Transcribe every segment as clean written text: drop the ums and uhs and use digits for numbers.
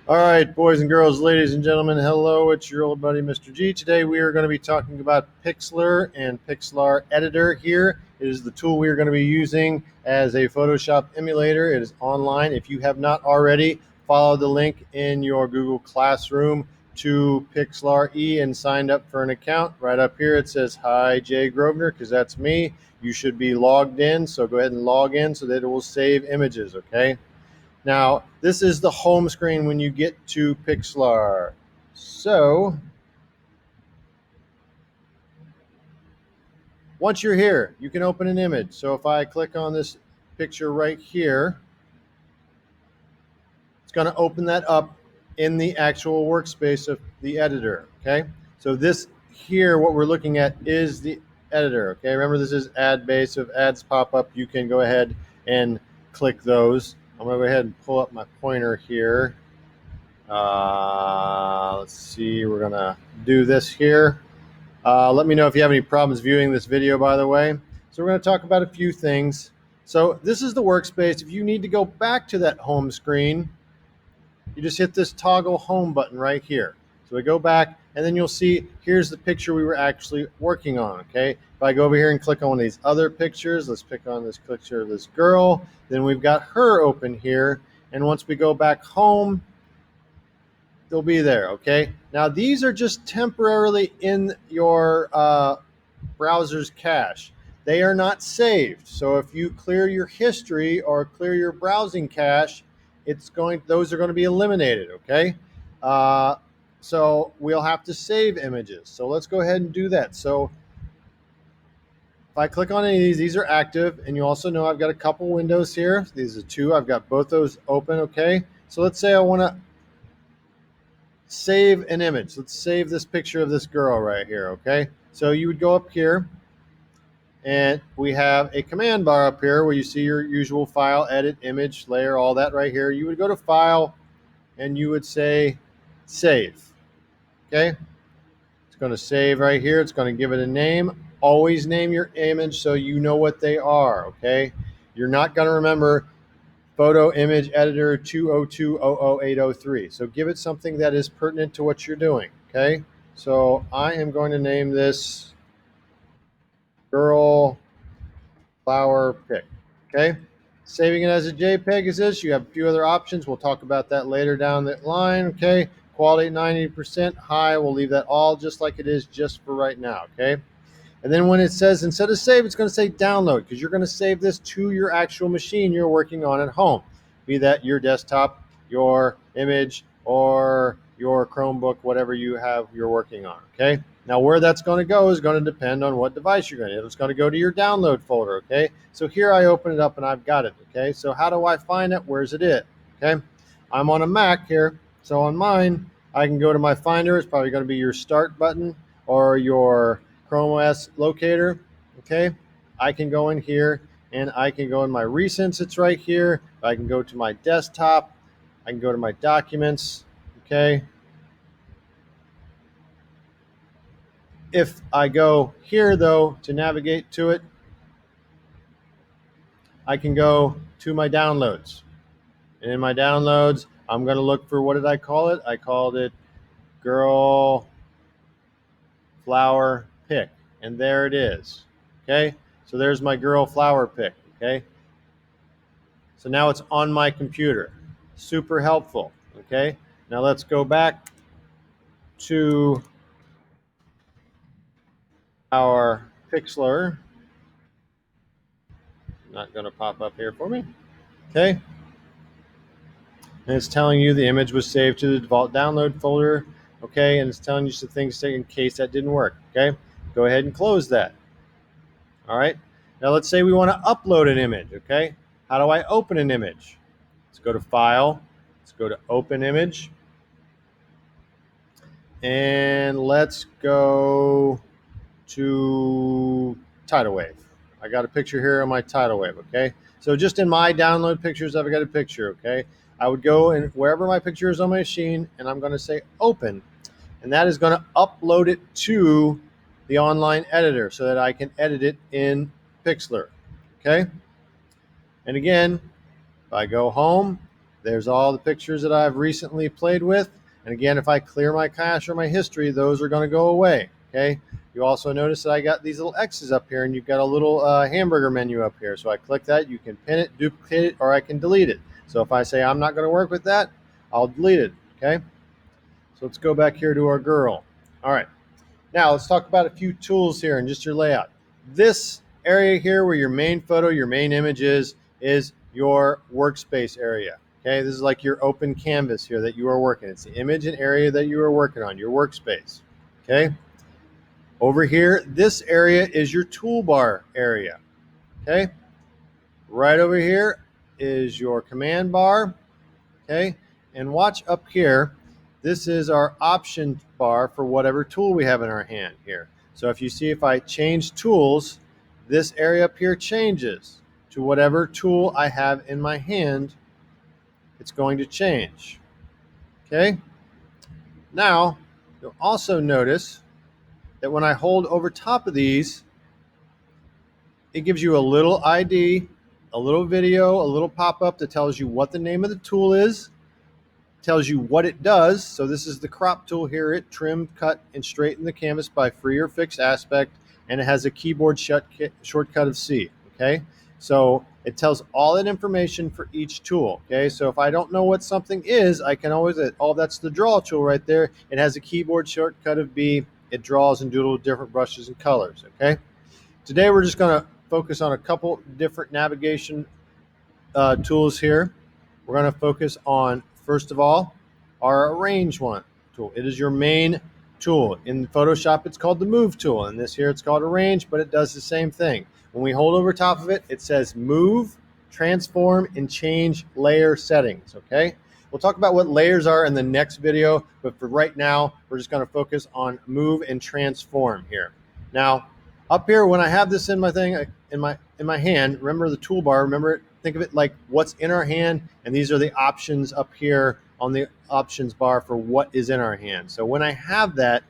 All right, boys and girls, ladies and gentlemen, hello, it's your old buddy Mr. G. Today we are going to be talking about Pixlr and Pixlr Editor here. It is the tool we are going to be using as a Photoshop emulator. It is online. If you have not already, follow the link in your Google Classroom to Pixlr E and signed up for an account. Right up here it says, "Hi, Jay Grosvenor," because that's me. You should be logged in, so go ahead and log in so that it will save images, okay? Now, this is the home screen when you get to Pixlr. So, once you're here, you can open an image. So if I click on this picture right here, it's going to open that up in the actual workspace of the editor, okay? So this here, what we're looking at is the editor, okay? Remember, this is ad base. If ads pop up, you can go ahead and click those. I'm going to go ahead and pull up my pointer here. Let's see, we're gonna do this here. Let me know if you have any problems viewing this video, by the way. So we're gonna talk about a few things. So this is the workspace. If you need to go back to that home screen, you just hit this toggle home button right here. So we go back and then you'll see here's the picture we were actually working on, okay? If I go over here and click on one of these other pictures, let's pick on this picture of this girl, then we've got her open here. And once we go back home, they'll be there, okay? Now, these are just temporarily in your browser's cache. They are not saved. So if you clear your history or clear your browsing cache, those are going to be eliminated, okay? So we'll have to save images. So let's go ahead and do that. So if I click on any of these are active, and you also know I've got a couple windows here. These are two. I've got both those open, okay? So let's say I want to save an image. Let's save this picture of this girl right here, okay? So you would go up here, and we have a command bar up here where you see your usual file, edit, image, layer, all that right here. You would go to File, and you would say Save, okay? It's going to save right here. It's going to give it a name. Always name your image so you know what they are, okay? You're not going to remember Photo Image Editor 202-00803. So give it something that is pertinent to what you're doing, okay? So I am going to name this Girl Flower Pic, okay? Saving it as a JPEG is this. You have a few other options. We'll talk about that later down the line, okay? Quality 90% high. We'll leave that all just like it is just for right now, okay? And then when it says, instead of save, it's going to say download, because you're going to save this to your actual machine you're working on at home, be that your desktop, your image, or your Chromebook, whatever you're working on, okay? Now, where that's going to go is going to depend on what device you're going to. It's going to go to your download folder, okay? So here I open it up and I've got it, okay? So how do I find it? Where's it at, okay? I'm on a Mac here, so on mine, I can go to my Finder. It's probably going to be your Start button or your Chrome OS locator, okay? I can go in here and I can go in my recents, it's right here. I can go to my desktop, I can go to my documents, okay? If I go here though to navigate to it, I can go to my downloads. And in my downloads, I'm gonna look for, what did I call it? I called it Girl Flower Pic. And there it is, okay? So there's my Girl Flower Pic, okay? So now it's on my computer. Super helpful, okay? Now let's go back to our Pixlr. Not gonna pop up here for me, okay? And it's telling you the image was saved to the default download folder, okay? And it's telling you some things in case that didn't work, okay? Go ahead and close that, all right? Now let's say we wanna upload an image, okay? How do I open an image? Let's go to File, let's go to Open Image, and let's go to Tidal Wave. I got a picture here on my Tidal Wave, okay? So just in my download pictures, I've got a picture, okay? I would go and wherever my picture is on my machine, and I'm gonna say open, and that is gonna upload it to the online editor so that I can edit it in Pixlr, okay? And again, if I go home, There's all the pictures that I've recently played with. And again, if I clear my cache or my history, those are going to go away. Okay. You also notice that I got these little X's up here, and you've got a little hamburger menu up here. So I click that, you can pin it, duplicate it, or I can delete it. So if I say I'm not going to work with that, I'll delete it. Okay. So let's go back here to our girl. All right. Now let's talk about a few tools here and just your layout. This area here where your main photo, your main image is your workspace area. Okay, this is like your open canvas here that you are working. It's the image and area that you are working on, your workspace. Okay, over here, this area is your toolbar area. Okay, right over here is your command bar. Okay, and watch up here. This is our option bar for whatever tool we have in our hand here. So if you see, if I change tools, this area up here changes to whatever tool I have in my hand. It's going to change. Okay. Now, you'll also notice that when I hold over top of these, it gives you a little ID, a little video, a little pop-up that tells you what the name of the tool is, tells you what it does. So this is the crop tool here. It trimmed, cut, and straightened the canvas by free or fixed aspect, and it has a keyboard shortcut of C. Okay, so it tells all that information for each tool. Okay, so if I don't know what something is, I can always, that's the draw tool right there. It has a keyboard shortcut of B. It draws and doodles different brushes and colors. Okay, today we're just going to focus on a couple different navigation tools here. We're going to focus on, first of all, our Arrange one tool. It is your main tool. In Photoshop, it's called the Move tool. And this here, it's called Arrange, but it does the same thing. When we hold over top of it, it says Move, Transform, and Change Layer Settings, okay? We'll talk about what layers are in the next video, but for right now, we're just going to focus on Move and Transform here. Now, up here, when I have this in my thing, in my hand, remember the toolbar, remember it, think of it like what's in our hand, and these are the options up here on the options bar for what is in our hand. So when I have that,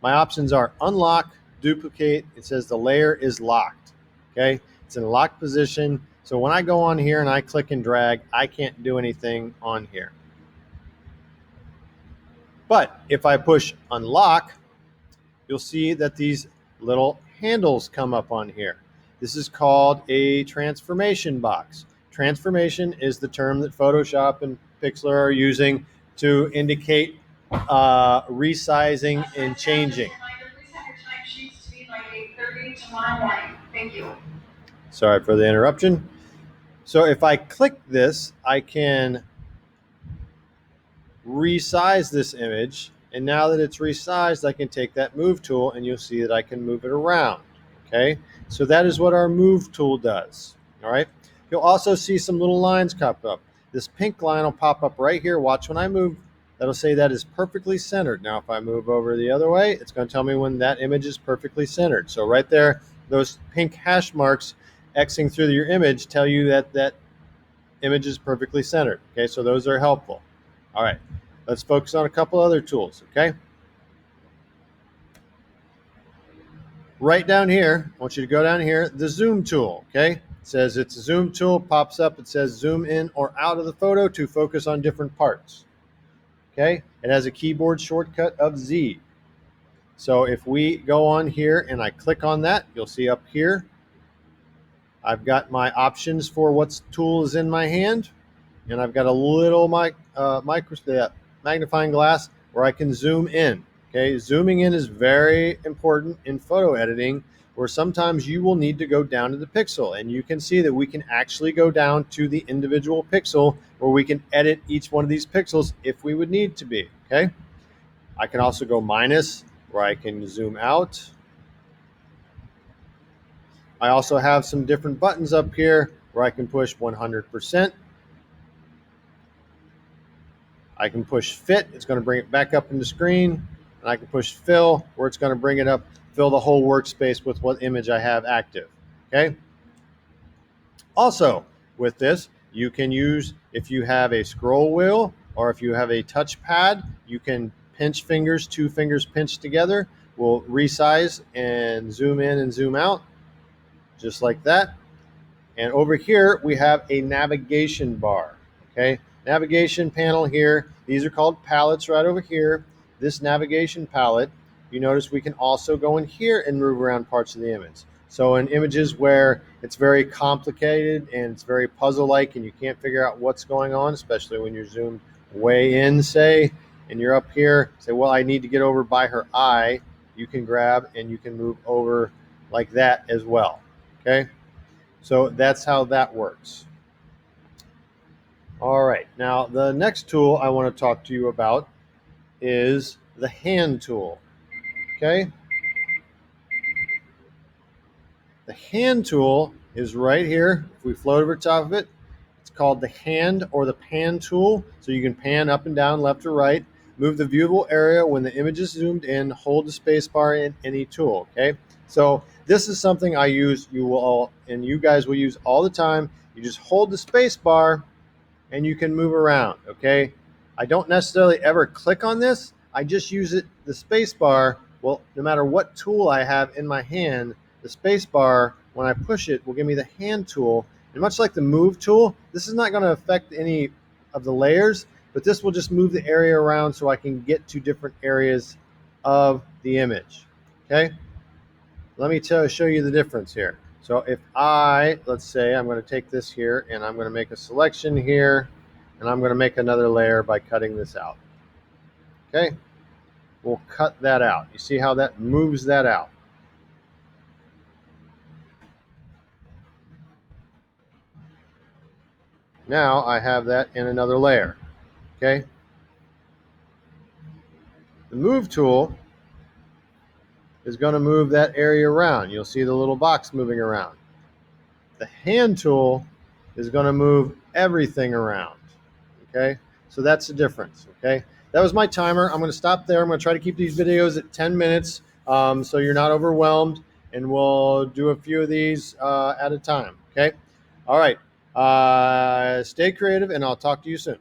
my options are unlock, duplicate. It says the layer is locked. Okay, it's in a locked position. So when I go on here and I click and drag, I can't do anything on here. But if I push unlock, you'll see that these little handles come up on here. This is called a transformation box. Transformation is the term that Photoshop and Pixlr are using to indicate resizing and changing. Thank you. Sorry for the interruption. So if I click this, I can resize this image. And now that it's resized, I can take that Move tool and you'll see that I can move it around. Okay, so that is what our Move tool does. All right, you'll also see some little lines pop up. This pink line will pop up right here. Watch when I move. That'll say that is perfectly centered. Now, if I move over the other way, it's going to tell me when that image is perfectly centered. So right there, those pink hash marks Xing through your image tell you that that image is perfectly centered. Okay, so those are helpful. All right, let's focus on a couple other tools. Okay. Right down here, I want you to go down here, the zoom tool, okay? It says it's a zoom tool, pops up, it says zoom in or out of the photo to focus on different parts, okay? It has a keyboard shortcut of Z. So if we go on here and I click on that, you'll see up here, I've got my options for what tool is in my hand, and I've got a little magnifying glass where I can zoom in. Okay, zooming in is very important in photo editing, where sometimes you will need to go down to the pixel, and you can see that we can actually go down to the individual pixel where we can edit each one of these pixels if we would need to be. Okay, I can also go minus, where I can zoom out. I also have some different buttons up here where I can push 100%. I can push fit, it's going to bring it back up in the screen. And I can push fill, where it's going to bring it up, fill the whole workspace with what image I have active. Okay. Also, with this, you can use, if you have a scroll wheel or if you have a touchpad, you can pinch fingers, two fingers pinched together, will resize and zoom in and zoom out, just like that. And over here, we have a navigation bar. Okay. Navigation panel here. These are called palettes right over here. This navigation palette, you notice we can also go in here and move around parts of the image. So in images where it's very complicated and it's very puzzle-like and you can't figure out what's going on, especially when you're zoomed way in, say, and you're up here, say, well, I need to get over by her eye, you can grab and you can move over like that as well. Okay, so that's how that works. All right, now the next tool I want to talk to you about is the hand tool. Okay, the hand tool is right here. If we float over top of it, it's called the hand or the pan tool. So you can pan up and down, left or right. Move the viewable area when the image is zoomed in. Hold the space bar in any tool. Okay, so this is something I use. You will all, and you guys will use all the time. You just hold the space bar and you can move around. Okay, I don't necessarily ever click on this. I just use it, the space bar. Well, no matter what tool I have in my hand, the space bar, when I push it, will give me the hand tool. And much like the move tool, this is not going to affect any of the layers, but this will just move the area around so I can get to different areas of the image. Okay, let me show you the difference here. So if let's say I'm going to take this here and I'm going to make a selection here and I'm going to make another layer by cutting this out. Okay, we'll cut that out. You see how that moves that out? Now I have that in another layer. Okay, the move tool is going to move that area around. You'll see the little box moving around. The hand tool is going to move everything around. Okay, so that's the difference. Okay, that was my timer. I'm going to stop there. I'm going to try to keep these videos at 10 minutes so you're not overwhelmed, and we'll do a few of these at a time. Okay, all right, stay creative, and I'll talk to you soon.